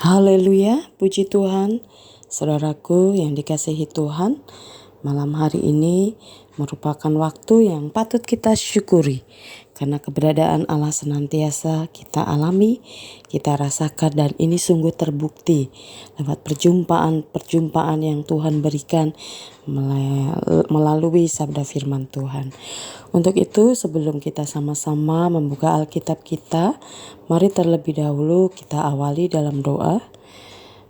Haleluya, puji Tuhan, saudaraku yang dikasihi Tuhan. Malam hari ini merupakan waktu yang patut kita syukuri, karena keberadaan Allah senantiasa kita alami, kita rasakan, dan ini sungguh terbukti lewat perjumpaan yang Tuhan berikan melalui sabda firman Tuhan. Untuk itu, sebelum kita sama-sama membuka Alkitab kita, mari terlebih dahulu kita awali dalam doa.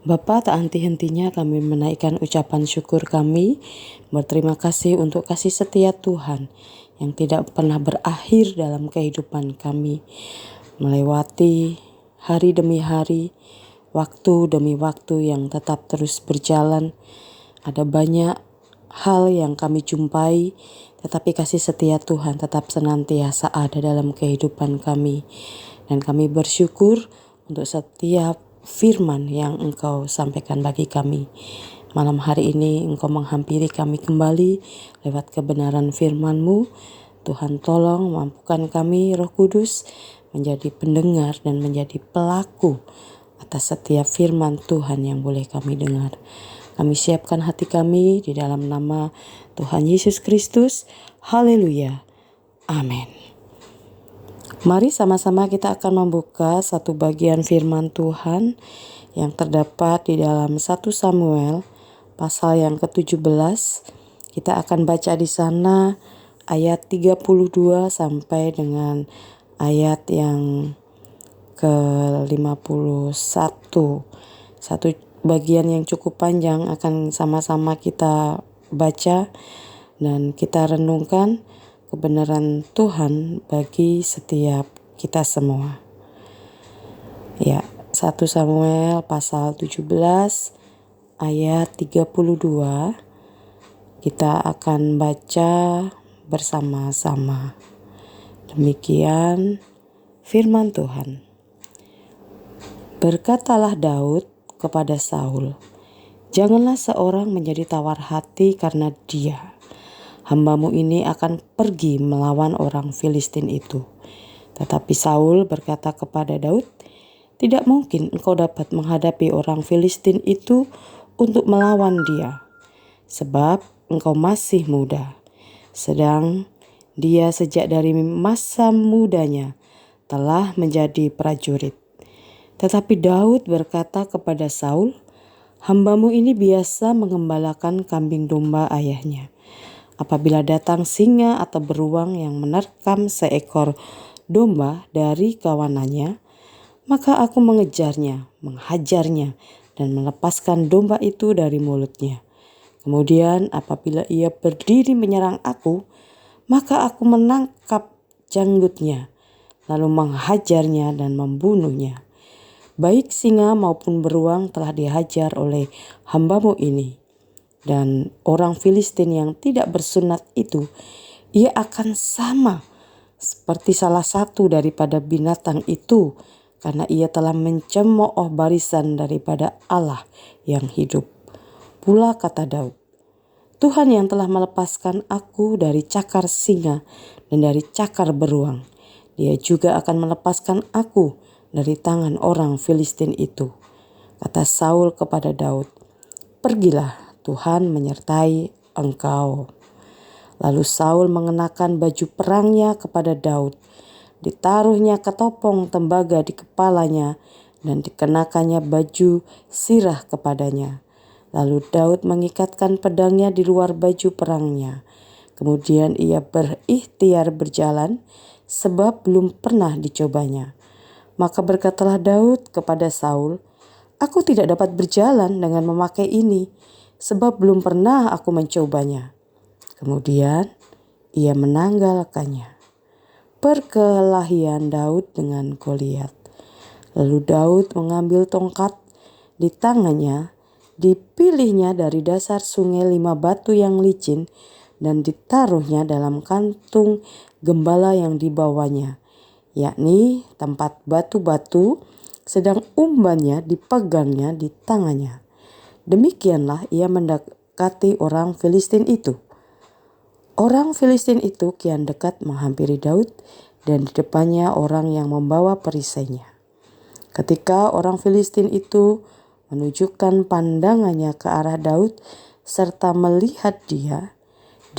Bapa, tak henti-hentinya kami menaikkan ucapan syukur kami, berterima kasih untuk kasih setia Tuhan yang tidak pernah berakhir dalam kehidupan kami, melewati hari demi hari, waktu demi waktu yang tetap terus berjalan. Ada banyak hal yang kami jumpai, tetapi kasih setia Tuhan tetap senantiasa ada dalam kehidupan kami. Dan kami bersyukur untuk setiap firman yang Engkau sampaikan bagi kami. Malam hari ini Engkau menghampiri kami kembali lewat kebenaran firman-Mu. Tuhan tolong mampukan kami, Roh Kudus, menjadi pendengar dan menjadi pelaku atas setiap firman Tuhan yang boleh kami dengar. Kami siapkan hati kami di dalam nama Tuhan Yesus Kristus. Haleluya. Amin. Mari sama-sama kita akan membuka satu bagian firman Tuhan yang terdapat di dalam 1 Samuel pasal yang ke-17. Kita akan baca di sana ayat 32 sampai dengan ayat yang ke-51. Satu bagian yang cukup panjang akan sama-sama kita baca dan kita renungkan kebenaran Tuhan bagi setiap kita semua. Ya, 1 Samuel pasal 17 ayat 32 kita akan baca bersama-sama. Demikian firman Tuhan. Berkatalah Daud kepada Saul, "Janganlah seorang menjadi tawar hati karena dia. Hambamu ini akan pergi melawan orang Filistin itu." Tetapi Saul berkata kepada Daud, "Tidak mungkin engkau dapat menghadapi orang Filistin itu untuk melawan dia, sebab engkau masih muda, sedang dia sejak dari masa mudanya telah menjadi prajurit." Tetapi Daud berkata kepada Saul, "Hambamu ini biasa mengembalakan kambing domba ayahnya. Apabila datang singa atau beruang yang menerkam seekor domba dari kawanannya, maka aku mengejarnya, menghajarnya, dan melepaskan domba itu dari mulutnya. Kemudian apabila ia berdiri menyerang aku, maka aku menangkap janggutnya, lalu menghajarnya dan membunuhnya. Baik singa maupun beruang telah dihajar oleh hambamu ini. Dan orang Filistin yang tidak bersunat itu, ia akan sama seperti salah satu daripada binatang itu, karena ia telah mencemooh barisan daripada Allah yang hidup." Pula kata Daud, "Tuhan yang telah melepaskan aku dari cakar singa dan dari cakar beruang, Dia juga akan melepaskan aku dari tangan orang Filistin itu." Kata Saul kepada Daud, "Pergilah, Tuhan menyertai engkau." Lalu Saul mengenakan baju perangnya kepada Daud, ditaruhnya ketopong tembaga di kepalanya, dan dikenakannya baju sirah kepadanya. Lalu Daud mengikatkan pedangnya di luar baju perangnya. Kemudian ia berikhtiar berjalan, sebab belum pernah dicobanya. Maka berkatalah Daud kepada Saul, "Aku tidak dapat berjalan dengan memakai ini, sebab belum pernah aku mencobanya." Kemudian ia menanggalkannya. Perkelahian Daud dengan Goliat. Lalu Daud mengambil tongkat di tangannya, dipilihnya dari dasar sungai 5 batu yang licin, dan ditaruhnya dalam kantung gembala yang dibawanya, yakni tempat batu-batu, sedang umbannya dipegangnya di tangannya. Demikianlah ia mendekati orang Filistin itu. Orang Filistin itu kian dekat menghampiri Daud, dan di depannya orang yang membawa perisainya. Ketika orang Filistin itu menunjukkan pandangannya ke arah Daud serta melihat dia,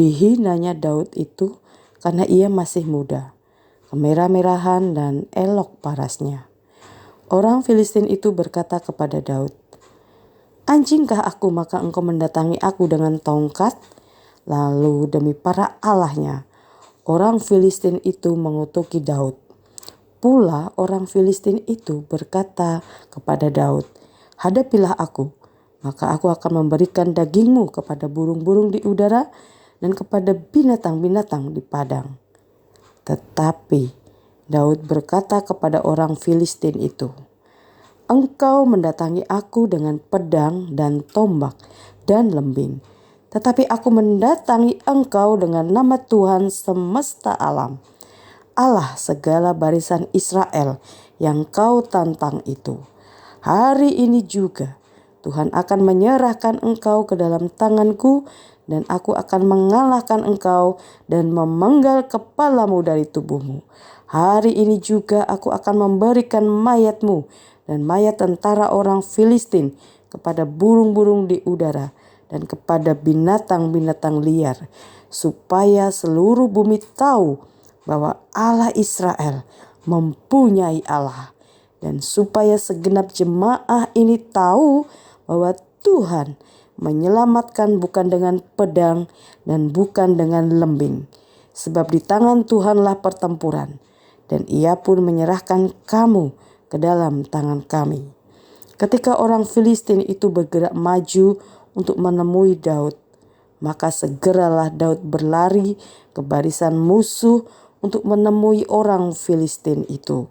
dihinanya Daud itu karena ia masih muda, kemerah-merahan dan elok parasnya. Orang Filistin itu berkata kepada Daud, "Anjingkah aku maka engkau mendatangi aku dengan tongkat?" Lalu demi para allahnya, orang Filistin itu mengutuki Daud. Pula orang Filistin itu berkata kepada Daud, "Hadapilah aku, maka aku akan memberikan dagingmu kepada burung-burung di udara dan kepada binatang-binatang di padang." Tetapi Daud berkata kepada orang Filistin itu, "Engkau mendatangi aku dengan pedang dan tombak dan lembing, tetapi aku mendatangi engkau dengan nama Tuhan semesta alam, Allah segala barisan Israel yang kau tantang itu. Hari ini juga Tuhan akan menyerahkan engkau ke dalam tanganku, dan aku akan mengalahkan engkau dan memenggal kepalamu dari tubuhmu. Hari ini juga aku akan memberikan mayatmu dan mayat tentara orang Filistin kepada burung-burung di udara dan kepada binatang-binatang liar, supaya seluruh bumi tahu bahwa Allah Israel mempunyai Allah, dan supaya segenap jemaah ini tahu bahwa Tuhan menyelamatkan bukan dengan pedang dan bukan dengan lembing, sebab di tangan Tuhanlah pertempuran, dan Ia pun menyerahkan kamu ke dalam tangan kami." Ketika orang Filistin itu bergerak maju untuk menemui Daud, maka segeralah Daud berlari ke barisan musuh untuk menemui orang Filistin itu.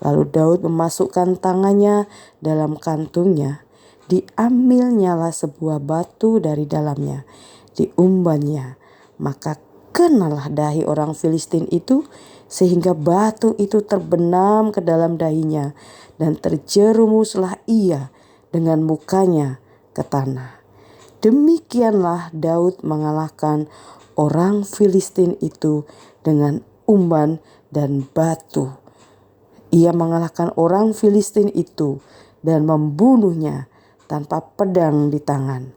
Lalu Daud memasukkan tangannya dalam kantungnya, diambilnyalah sebuah batu dari dalamnya, diumbannya, maka kenalah dahi orang Filistin itu, sehingga batu itu terbenam ke dalam dahinya, dan terjerumuslah ia dengan mukanya ke tanah. Demikianlah Daud mengalahkan orang Filistin itu dengan umban dan batu. Ia mengalahkan orang Filistin itu dan membunuhnya tanpa pedang di tangan.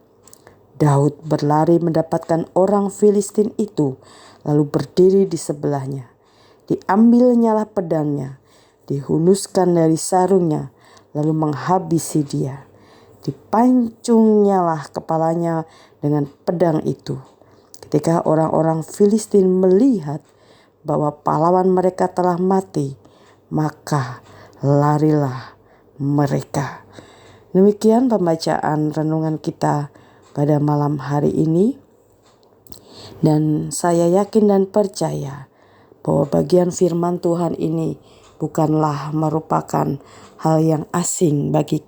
Daud berlari mendapatkan orang Filistin itu, lalu berdiri di sebelahnya. Diambilnyalah pedangnya, dihunuskan dari sarungnya, lalu menghabisi dia. Dipancungnyalah kepalanya dengan pedang itu. Ketika orang-orang Filistin melihat bahwa pahlawan mereka telah mati, maka larilah mereka. Demikian pembacaan renungan kita pada malam hari ini. Dan saya yakin dan percaya bahwa bagian firman Tuhan ini bukanlah merupakan hal yang asing bagi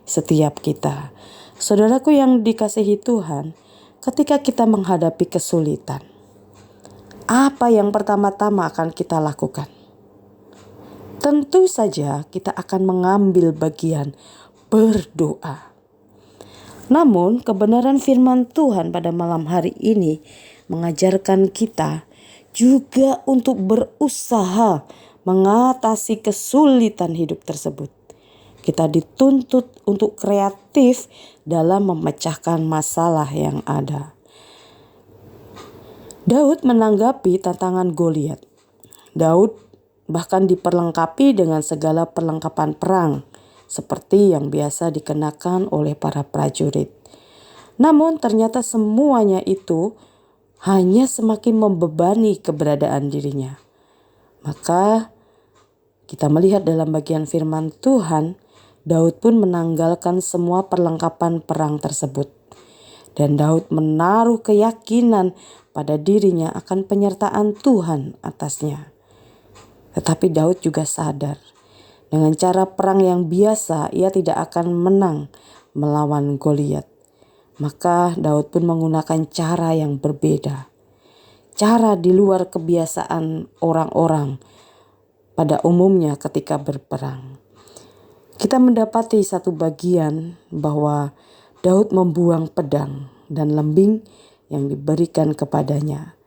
setiap kita. Saudaraku yang dikasihi Tuhan, ketika kita menghadapi kesulitan, apa yang pertama-tama akan kita lakukan? Tentu saja kita akan mengambil bagian berdoa. Namun kebenaran firman Tuhan pada malam hari ini mengajarkan kita juga untuk berusaha mengatasi kesulitan hidup tersebut. Kita dituntut untuk kreatif dalam memecahkan masalah yang ada. Daud menanggapi tantangan Goliat. Daud bahkan diperlengkapi dengan segala perlengkapan perang, seperti yang biasa dikenakan oleh para prajurit. Namun ternyata semuanya itu hanya semakin membebani keberadaan dirinya. Maka kita melihat dalam bagian firman Tuhan, Daud pun menanggalkan semua perlengkapan perang tersebut. Dan Daud menaruh keyakinan pada dirinya akan penyertaan Tuhan atasnya. Tetapi Daud juga sadar, dengan cara perang yang biasa ia tidak akan menang melawan Goliat. Maka Daud pun menggunakan cara yang berbeda. Cara di luar kebiasaan orang-orang pada umumnya ketika berperang. Kita mendapati satu bagian bahwa Daud membuang pedang dan lembing yang diberikan kepadanya.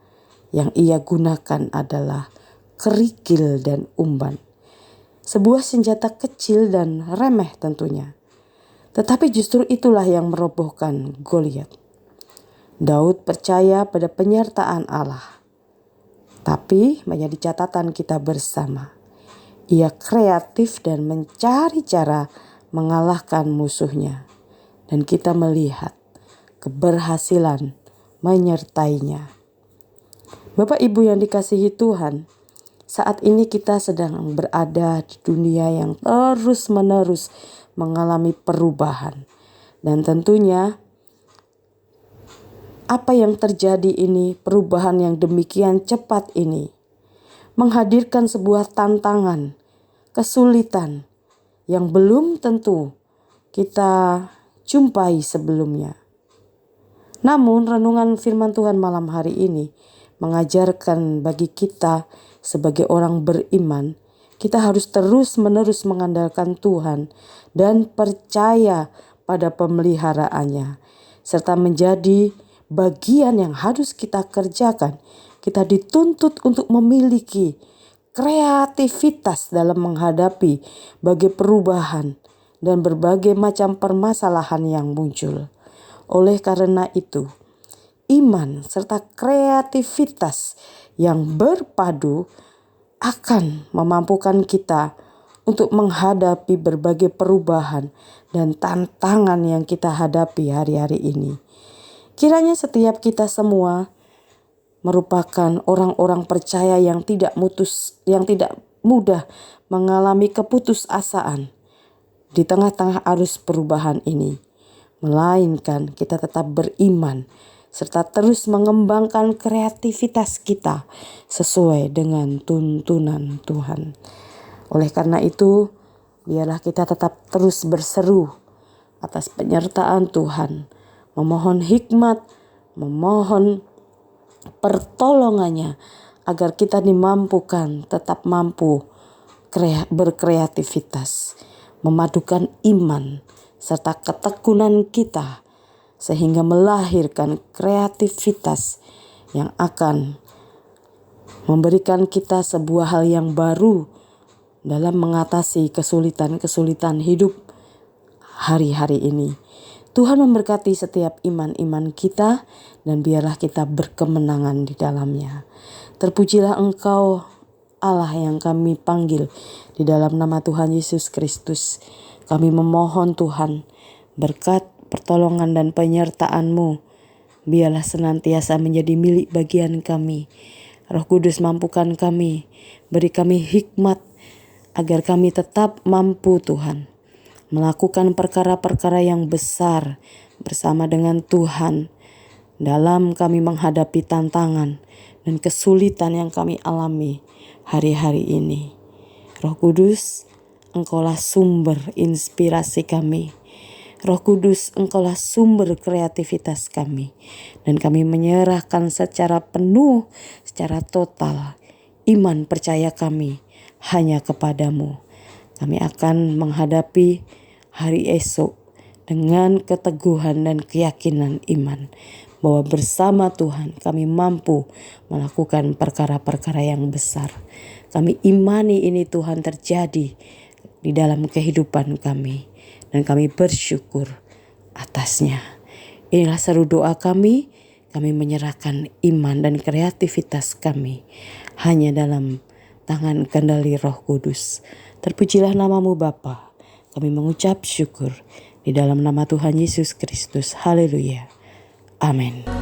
Yang ia gunakan adalah kerikil dan umban. Sebuah senjata kecil dan remeh tentunya. Tetapi justru itulah yang merobohkan Goliat. Daud percaya pada penyertaan Allah. Tapi menjadi catatan kita bersama. Ia kreatif dan mencari cara mengalahkan musuhnya. Dan kita melihat keberhasilan menyertainya. Bapak Ibu yang dikasihi Tuhan, saat ini kita sedang berada di dunia yang terus-menerus mengalami perubahan. Dan tentunya apa yang terjadi ini, perubahan yang demikian cepat ini, menghadirkan sebuah tantangan, kesulitan yang belum tentu kita jumpai sebelumnya. Namun renungan firman Tuhan malam hari ini mengajarkan bagi kita sebagai orang beriman, kita harus terus-menerus mengandalkan Tuhan dan percaya pada pemeliharaannya, serta menjadi bagian yang harus kita kerjakan. Kita dituntut untuk memiliki kreativitas dalam menghadapi berbagai perubahan dan berbagai macam permasalahan yang muncul. Oleh karena itu, iman serta kreativitas yang berpadu akan memampukan kita untuk menghadapi berbagai perubahan dan tantangan yang kita hadapi hari-hari ini. Kiranya setiap kita semua merupakan orang-orang percaya yang tidak mudah mengalami keputusasaan di tengah-tengah arus perubahan ini. Melainkan kita tetap beriman serta terus mengembangkan kreativitas kita sesuai dengan tuntunan Tuhan. Oleh karena itu, biarlah kita tetap terus berseru atas penyertaan Tuhan, memohon hikmat, memohon pertolongannya agar kita dimampukan tetap mampu berkreativitas, memadukan iman serta ketekunan kita sehingga melahirkan kreativitas yang akan memberikan kita sebuah hal yang baru dalam mengatasi kesulitan-kesulitan hidup hari-hari ini. Tuhan memberkati setiap iman-iman kita dan biarlah kita berkemenangan di dalamnya. Terpujilah Engkau Allah yang kami panggil di dalam nama Tuhan Yesus Kristus. Kami memohon Tuhan berkat, pertolongan dan penyertaan-Mu biarlah senantiasa menjadi milik bagian kami. Roh Kudus mampukan kami, beri kami hikmat agar kami tetap mampu Tuhan melakukan perkara-perkara yang besar bersama dengan Tuhan dalam kami menghadapi tantangan dan kesulitan yang kami alami hari-hari ini. Roh Kudus, Engkaulah sumber inspirasi kami. Roh Kudus, Engkaulah sumber kreativitas kami. Dan kami menyerahkan secara penuh, secara total, iman percaya kami hanya kepadamu. Kami akan menghadapi hari esok dengan keteguhan dan keyakinan iman bahwa bersama Tuhan kami mampu melakukan perkara-perkara yang besar. Kami imani ini Tuhan terjadi di dalam kehidupan kami dan kami bersyukur atasnya. Inilah seru doa kami menyerahkan iman dan kreativitas kami hanya dalam tangan kendali Roh Kudus. Terpujilah namamu Bapa. Kami mengucap syukur di dalam nama Tuhan Yesus Kristus. Haleluya. Amin.